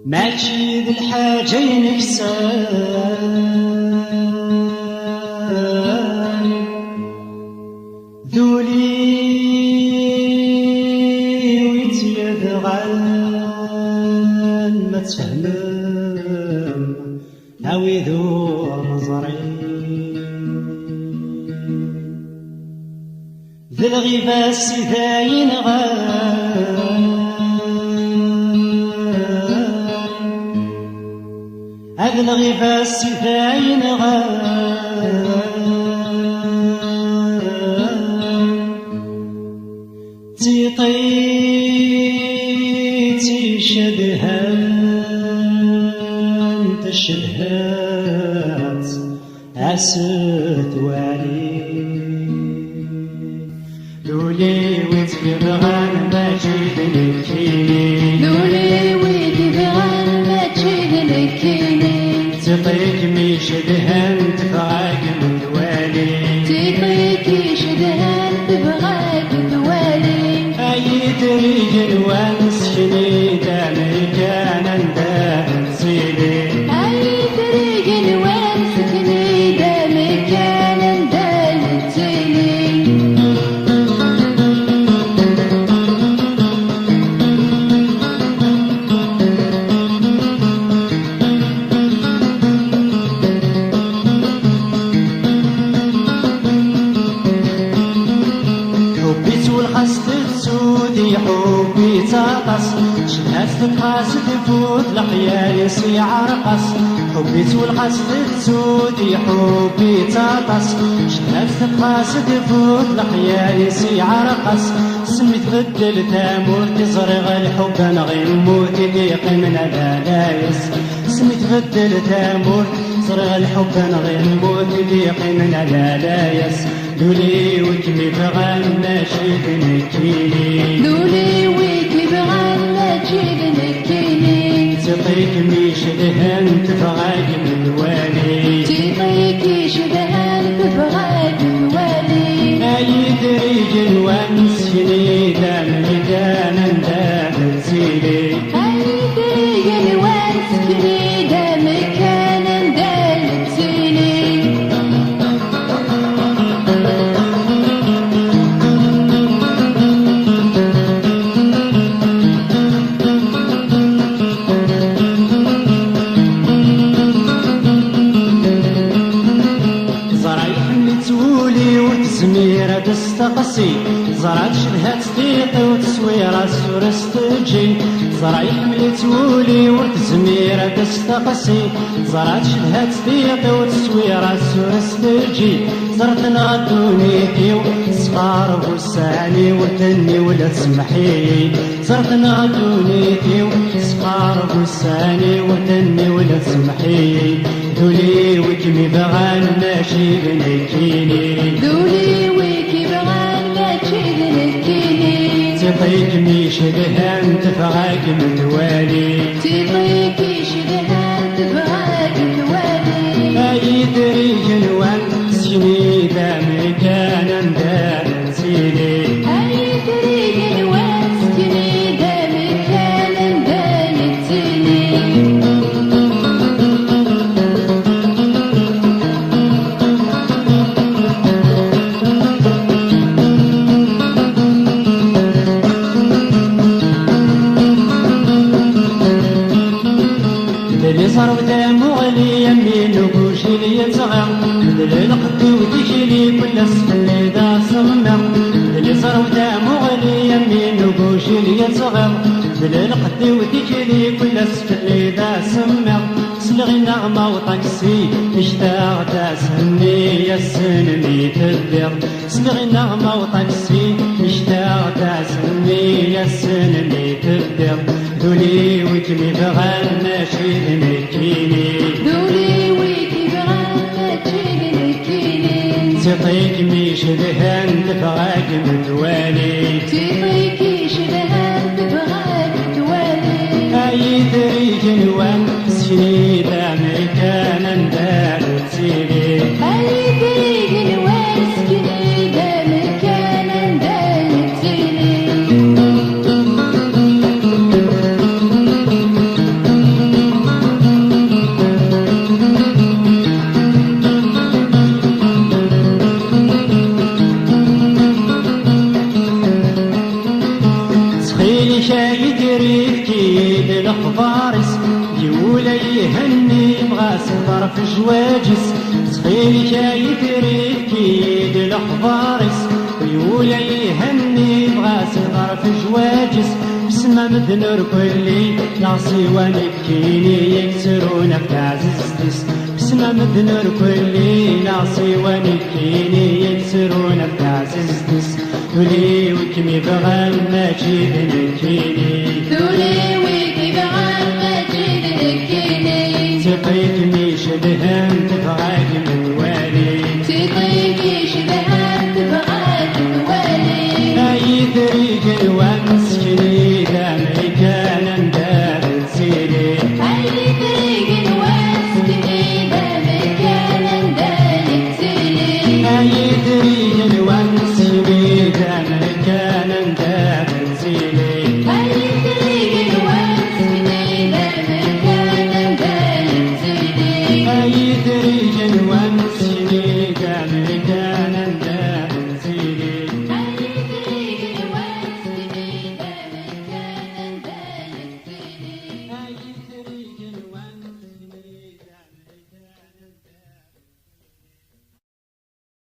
ماشي ذي الحاجة ينكسان ذولي ويتيذغان ما تفهمم هاوي ذو نظري ذي الغيبة السيداين هذا الغيبة السيداين تيطيتي شدهان تشدهات عسد والي لولي ويتبغان ماشي ذلكيني لولي ويتبغان ماشي ذلكيني تطيق ميش دهان تبغاك من دوالي تطيق شدهان تبغاك دوالي أي دريج الوانس شني دامي كان انداه نصيلي أي طريق الوانس كني دامي كان انداه نصيلي حبي تاقص شهات تقاس تفوت لقيالي سيع رقص حبيت والقصد تسودي حبي تاقص شهات تقاس تفوت لقيالي سيع رقص سميت بدل تامور تزرغ الحب انا غير موت يضيق من العلايس سميت بدل تامور تزرغ الحب انا غير موت يضيق من العلايس لولي وكمي بغان ماشي بنكيني لولي ويكي بغان ماشي بنكيني تطيك ميش دهان تبغاك من والي تطيك شدهان تبغاك من والي اي دريج الوانس شني دام ميدان انداه تسيلي اي دريج الوانس كني دام كان انداه تسيلي زميرة تستقصي زرعت شبهات تيقي وتصويرة سورس تجي زرعي حملت ولي ورد زميرة تستقصي زرعت شبهات تيقي وتصويرة سورس تجي زرت نغدونيتي صغار بوساني وردني ولا تسمحي زرت نغدونيتي صغار بوساني وردني ولا تسمحي دولي وكمي بغان ماشي بنكيني دولي ويكي بغان ماشي بنكيني تطيق ميش دهان تفغاك من دوالي تطيق شدهان تبغاك دوالي اي دريج الوان سيني دامي كان انداه نسيلي اي طريق الوانس كني دام كان انداه نسيلي اللي صار ودام وغلي يمين وكوشي لي يتغم اللي لقدي وديشلي كل سفلي ذا صمم اللي صار ودام وغلي يمين وكوشي لي يتغم اللي لقدي وديشلي كل سفلي ذا صمم سلغي نغمة وطقسي اشتاق تاسهني يا السنمي تبدر سلغي نغمة وطقسي اشتاق تاسهني يا السنمي تبدر دولي وكمي بغان ماشي بنكيني دولي ويكي بغان ماشي بنكيني تطيق ميش دهان تبغاك من دوالي تطيق شدهان تبغاك دوالي اي دريج الوان سيني دامي كان انداه تسيلي اي طريق الوانس كني دام كان انداه نسيلي شايد ريفكي للأخبارس يولا يهني بغا سفر في جواجس سخيلي شايد ريفكي للأخبارس يولا يهني بغا سفر في جواجس بسما مدنور كلي ناصي ونبكيني يكسرون في عزيزتس بسما مدنور كلي ناصي ونبكيني يكسرون في عزيزتس ولي وكمي بغا ماشي بنكيني ذولي ويكي بغا ماشي بنكيني تقيت ميش بهم تفغاك من والي تقيكي